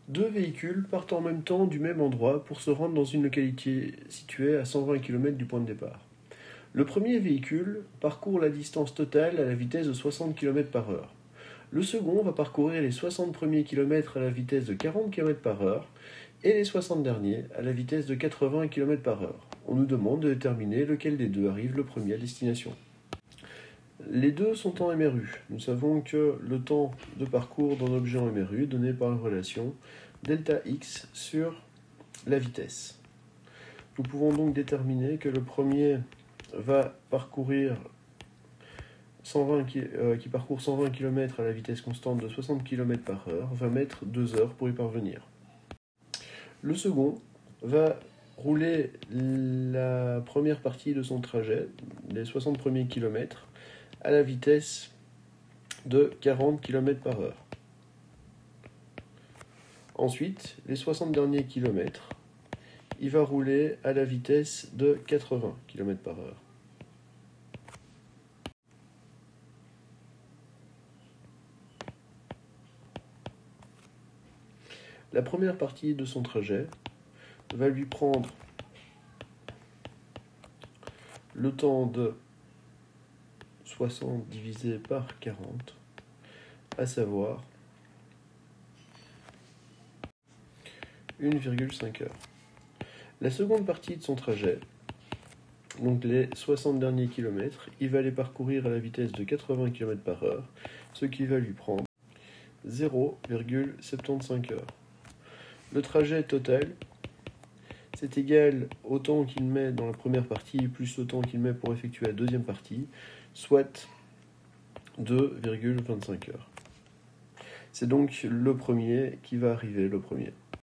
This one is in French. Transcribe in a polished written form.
Deux véhicules partent en même temps du même endroit pour se rendre dans une localité située à 120 km du point de départ. Le premier véhicule parcourt la distance totale à la vitesse de 60 km par heure. Le second va parcourir les 60 premiers kilomètres à la vitesse de 40 km par heure et les 60 derniers à la vitesse de 80 km par heure. On nous demande de déterminer lequel des deux arrive le premier à destination. Les deux sont en MRU. Nous savons que le temps de parcours d'un objet en MRU est donné par la relation delta x sur la vitesse. Nous pouvons donc déterminer que le premier va parcourir qui parcourt 120 km à la vitesse constante de 60 km par heure, va mettre 2 heures pour y parvenir. Le second va rouler la première partie de son trajet, les 60 premiers kilomètres, à la vitesse de 40 km par heure. Ensuite, les 60 derniers kilomètres, il va rouler à la vitesse de 80 km par heure. La première partie de son trajet va lui prendre le temps de 60 divisé par 40, à savoir 1,5 heures. La seconde partie de son trajet, donc les 60 derniers kilomètres, il va les parcourir à la vitesse de 80 km par heure, ce qui va lui prendre 0,75 heures. Le trajet total, c'est égal au temps qu'il met dans la première partie plus le temps qu'il met pour effectuer la deuxième partie, soit 2,25 heures. C'est donc le premier qui va arriver le premier.